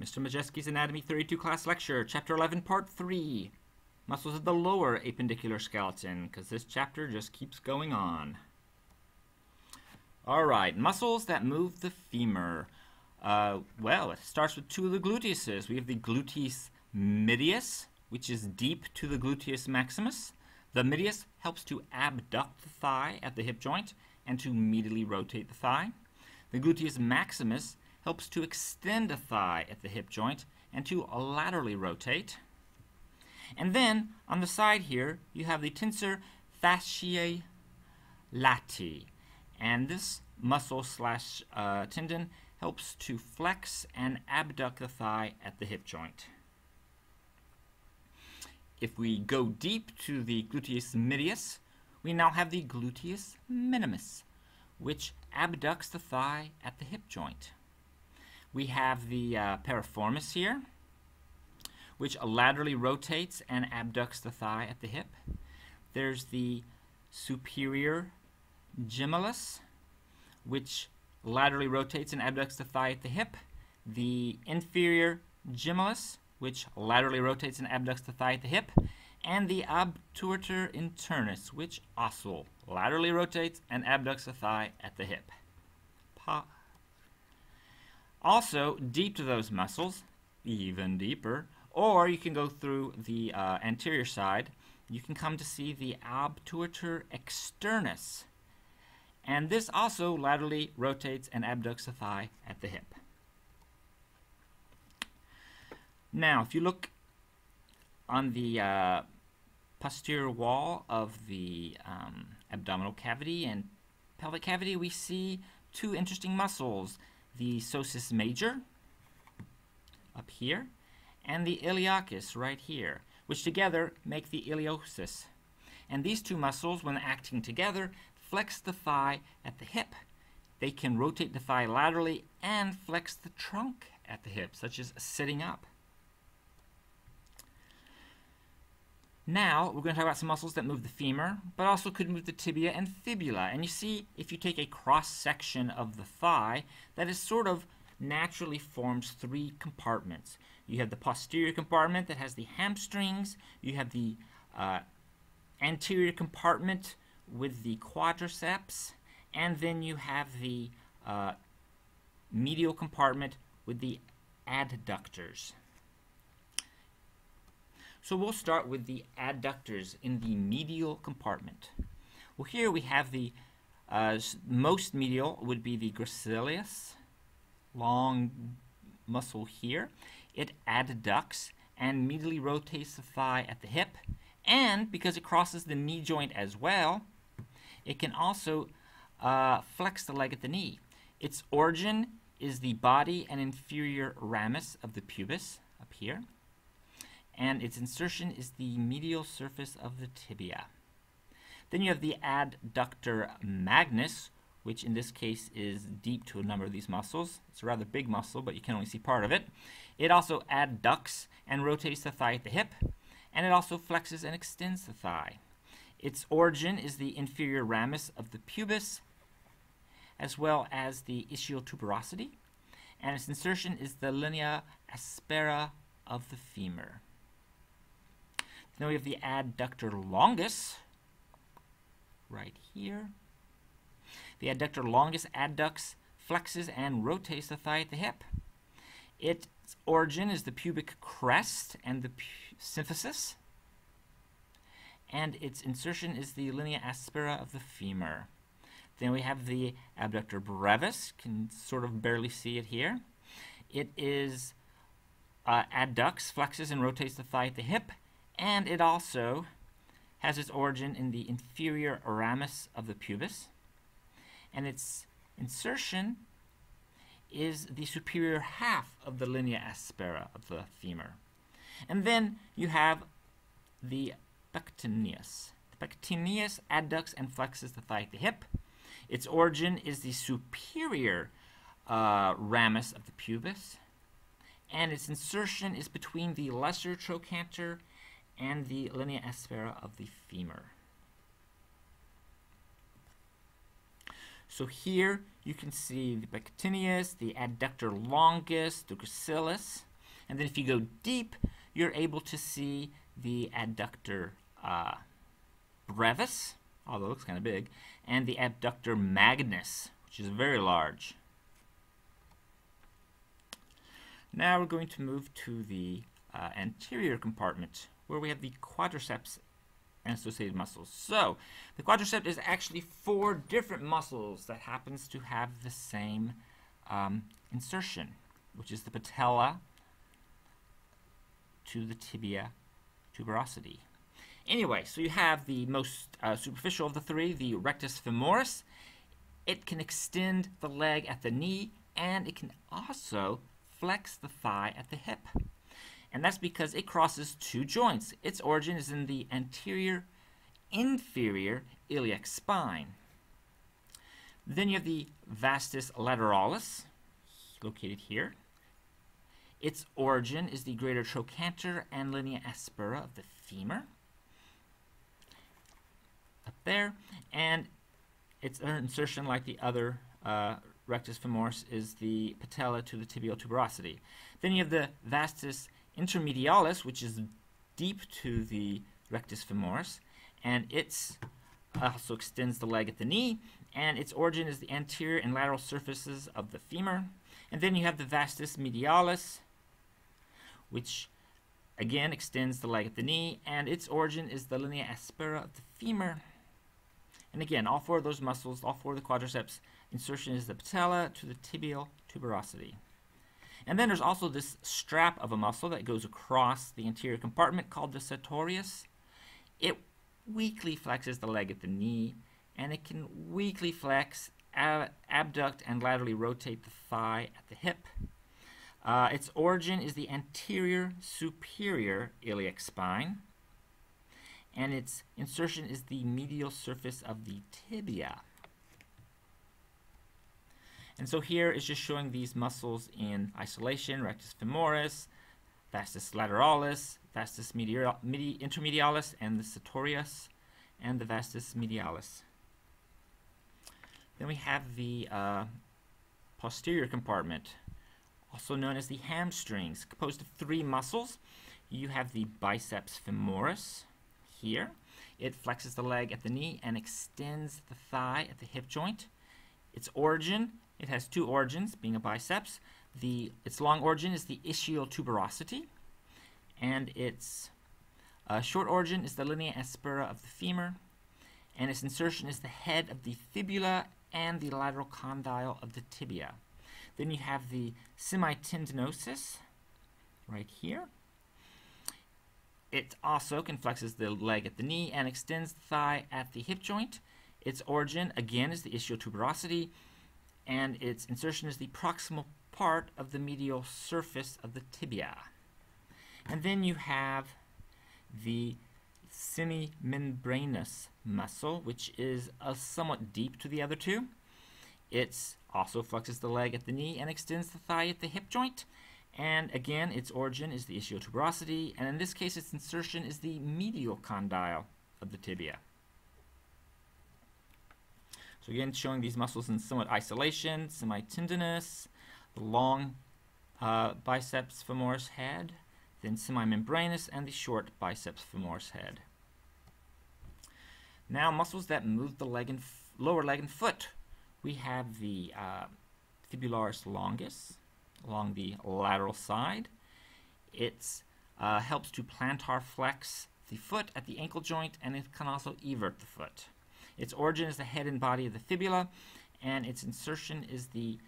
Mr. Majewski's Anatomy 32 class lecture, Chapter 11, Part 3. Muscles of the lower appendicular skeleton, because this chapter just keeps going on. Alright, muscles that move the femur. Well, it starts with two of the gluteuses. We have the gluteus medius, which is deep to the gluteus maximus. The medius helps to abduct the thigh at the hip joint and to medially rotate the thigh. The gluteus maximus helps to extend the thigh at the hip joint and to laterally rotate. And then on the side here you have the tensor fasciae lati, and this muscle slash tendon helps to flex and abduct the thigh at the hip joint. If we go deep to the gluteus medius, we now have the gluteus minimus, which abducts the thigh at the hip joint. We have the piriformis here, which laterally rotates and abducts the thigh at the hip. There's the superior gemellus, which laterally rotates and abducts the thigh at the hip. The inferior gemellus, which laterally rotates and abducts the thigh at the hip. And the obturator internus, which also laterally rotates and abducts the thigh at the hip. Also, deep to those muscles, even deeper, or you can go through the anterior side, you can come to see the obturator externus. And this also laterally rotates and abducts the thigh at the hip. Now, if you look on the posterior wall of the abdominal cavity and pelvic cavity, we see two interesting muscles, the psoas major up here and the iliacus right here, which together make the iliosus. And these two muscles, when acting together, flex the thigh at the hip. They can rotate the thigh laterally and flex the trunk at the hip, such as sitting up. Now, we're going to talk about some muscles that move the femur, but also could move the tibia and fibula. And you see, if you take a cross-section of the thigh, that is sort of naturally forms three compartments. You have the posterior compartment that has the hamstrings, you have the anterior compartment with the quadriceps, and then you have the medial compartment with the adductors. So we'll start with the adductors in the medial compartment. Well, here we have the most medial would be the gracilis, long muscle here. It adducts and medially rotates the thigh at the hip, and because it crosses the knee joint as well, it can also flex the leg at the knee. Its origin is the body and inferior ramus of the pubis up here, and its insertion is the medial surface of the tibia. Then you have the adductor magnus, which in this case is deep to a number of these muscles. It's a rather big muscle, but you can only see part of it. It also adducts and rotates the thigh at the hip, and it also flexes and extends the thigh. Its origin is the inferior ramus of the pubis, as well as the ischial tuberosity, and its insertion is the linea aspera of the femur. Then we have the adductor longus, right here. The adductor longus adducts, flexes, and rotates the thigh at the hip. Its origin is the pubic crest and the symphysis, and its insertion is the linea aspera of the femur. Then we have the abductor brevis, can sort of barely see it here. It is adducts, flexes, and rotates the thigh at the hip, and it also has its origin in the inferior ramus of the pubis, and its insertion is the superior half of the linea aspera of the femur. And then you have the pectineus. The pectineus adducts and flexes the thigh at the hip. Its origin is the superior ramus of the pubis, and its insertion is between the lesser trochanter and the linea aspera of the femur. So here you can see the pectineus, the adductor longus, the gracilis, And then if you go deep, you're able to see the adductor brevis, although it looks kind of big, and the abductor magnus, which is very large. Now we're going to move to the anterior compartment, where we have the quadriceps and associated muscles. So the quadriceps is actually 4 different muscles that happens to have the same insertion, which is the patella to the tibia tuberosity. Anyway, so you have the most superficial of the 3, the rectus femoris. It can extend the leg at the knee, and it can also flex the thigh at the hip. And that's because it crosses 2 joints. Its origin is in the anterior inferior iliac spine. Then you have the vastus lateralis, located here. Its origin is the greater trochanter and linea aspera of the femur, up there, and its insertion, like the other rectus femoris, is the patella to the tibial tuberosity. Then you have the vastus intermedialis, which is deep to the rectus femoris, and it also extends the leg at the knee, and its origin is the anterior and lateral surfaces of the femur. And then you have the vastus medialis, which again extends the leg at the knee, and its origin is the linea aspera of the femur. And again, all 4 of those muscles, all 4 of the quadriceps, insertion is the patella to the tibial tuberosity. And then there's also this strap of a muscle that goes across the anterior compartment called the sartorius. It weakly flexes the leg at the knee, and it can weakly flex, abduct, and laterally rotate the thigh at the hip. Its origin is the anterior superior iliac spine, and its insertion is the medial surface of the tibia. And so here is just showing these muscles in isolation: rectus femoris, vastus lateralis, vastus intermedialis, and the sartorius, and the vastus medialis. Then we have the posterior compartment, also known as the hamstrings, composed of 3 muscles. You have the biceps femoris here. It flexes the leg at the knee and extends the thigh at the hip joint. Its origin, it has 2 origins, being a biceps. Its long origin is the ischial tuberosity, and its short origin is the linea aspera of the femur, and its insertion is the head of the fibula and the lateral condyle of the tibia. Then you have the semitendinosus right here. It also can flexes the leg at the knee and extends the thigh at the hip joint. Its origin, again, is the ischial tuberosity, and its insertion is the proximal part of the medial surface of the tibia. And then you have the semimembranous muscle, which is somewhat deep to the other 2. It also flexes the leg at the knee and extends the thigh at the hip joint. And again, its origin is the ischial tuberosity, and in this case, its insertion is the medial condyle of the tibia. So again, showing these muscles in somewhat isolation: semitendinous, the long biceps femoris head, then semimembranous, and the short biceps femoris head. Now, muscles that move the leg and lower leg and foot. We have the fibularis longus along the lateral side. It helps to plantar flex the foot at the ankle joint, and it can also evert the foot. Its origin is the head and body of the fibula, and its insertion is the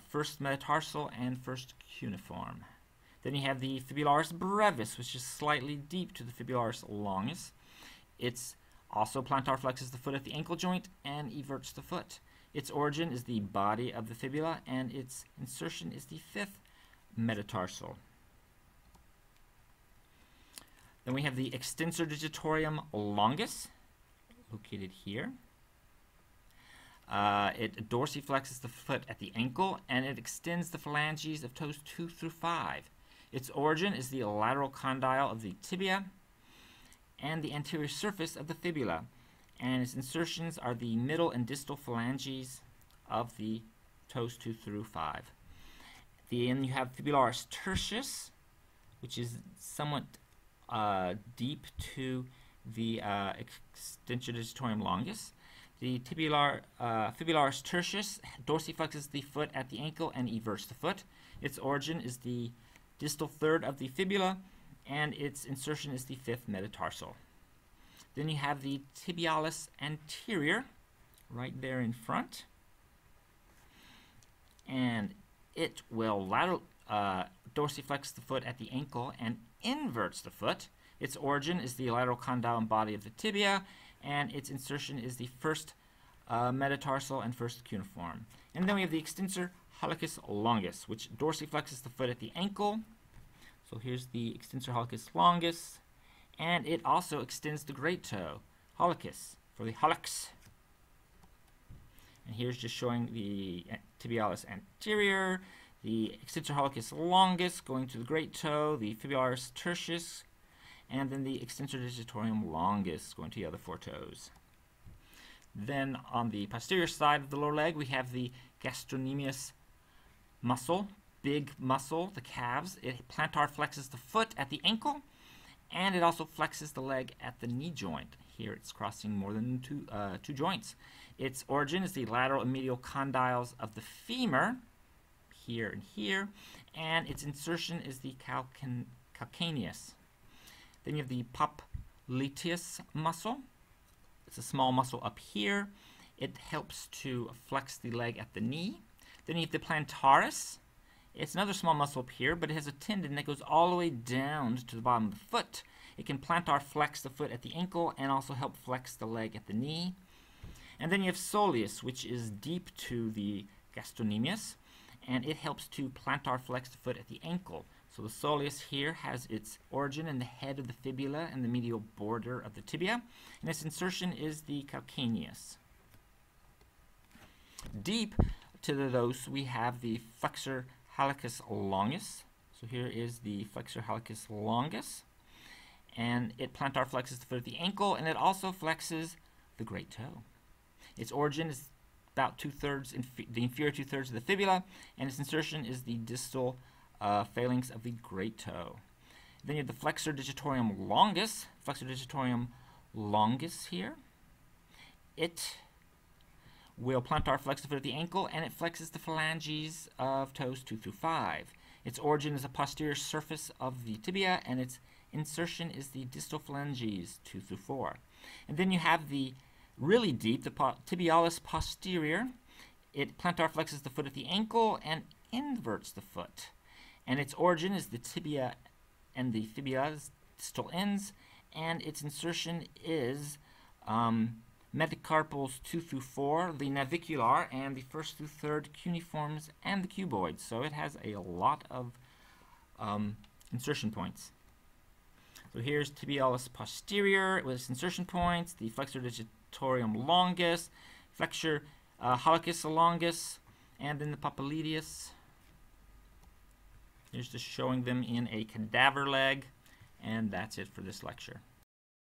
first metatarsal and first cuneiform. Then you have the fibularis brevis, which is slightly deep to the fibularis longus. It's also plantar flexes the foot at the ankle joint and everts the foot. Its origin is the body of the fibula, and its insertion is the 5th metatarsal. Then we have the extensor digitorum longus, located here. It dorsiflexes the foot at the ankle, and it extends the phalanges of toes 2 through 5. Its origin is the lateral condyle of the tibia and the anterior surface of the fibula, and its insertions are the middle and distal phalanges of the toes 2 through 5. Then you have fibularis tertius, which is somewhat deep to the extensor digitorum longus. The fibularis tertius dorsiflexes the foot at the ankle and everts the foot. Its origin is the distal third of the fibula, and its insertion is the fifth metatarsal. Then you have the tibialis anterior, right there in front, and it will lateral dorsiflex the foot at the ankle and inverts the foot. Its origin is the lateral condylum body of the tibia, and its insertion is the first metatarsal and first cuneiform. And then we have the extensor hallucis longus, which dorsiflexes the foot at the ankle. So here's the extensor hallucis longus, and it also extends the great toe, hallucis, for the hallux. And here's just showing the tibialis anterior, the extensor hallucis longus going to the great toe, the fibularis tertius, and then the extensor digitorum longus going to the other four toes. Then on the posterior side of the lower leg, we have the gastrocnemius muscle, big muscle, the calves. It plantar flexes the foot at the ankle, and it also flexes the leg at the knee joint. Here it's crossing more than two joints. Its origin is the lateral and medial condyles of the femur, here and here, and its insertion is the calcaneus. Then you have the popliteus muscle. It's a small muscle up here. It helps to flex the leg at the knee. Then you have the plantaris. It's another small muscle up here, but it has a tendon that goes all the way down to the bottom of the foot. It can plantar flex the foot at the ankle and also help flex the leg at the knee. And then you have soleus, which is deep to the gastrocnemius, and it helps to plantar flex the foot at the ankle. So the soleus here has its origin in the head of the fibula and the medial border of the tibia, and its insertion is the calcaneus. Deep to those, we have the flexor hallucis longus. So here is the flexor hallucis longus, and it plantar flexes the foot at the ankle, and it also flexes the great toe. Its origin is about the inferior two-thirds of the fibula, and its insertion is the distal phalanx of the great toe. Then you have the flexor digitorum longus here. It will plantar flex the foot at the ankle, and it flexes the phalanges of toes 2 through 5. Its origin is the posterior surface of the tibia, and its insertion is the distal phalanges 2 through 4. And then you have the really deep, the tibialis posterior. It plantar flexes the foot at the ankle and inverts the foot. And its origin is the tibia and the fibula's distal ends, and its insertion is metacarpals 2 through 4, the navicular, and the first through third cuneiforms and the cuboids. So it has a lot of insertion points. So here's tibialis posterior with its insertion points, the flexor digitorum longus, flexor hallucis longus, and then the popliteus. Here's just showing them in a cadaver leg, and that's it for this lecture.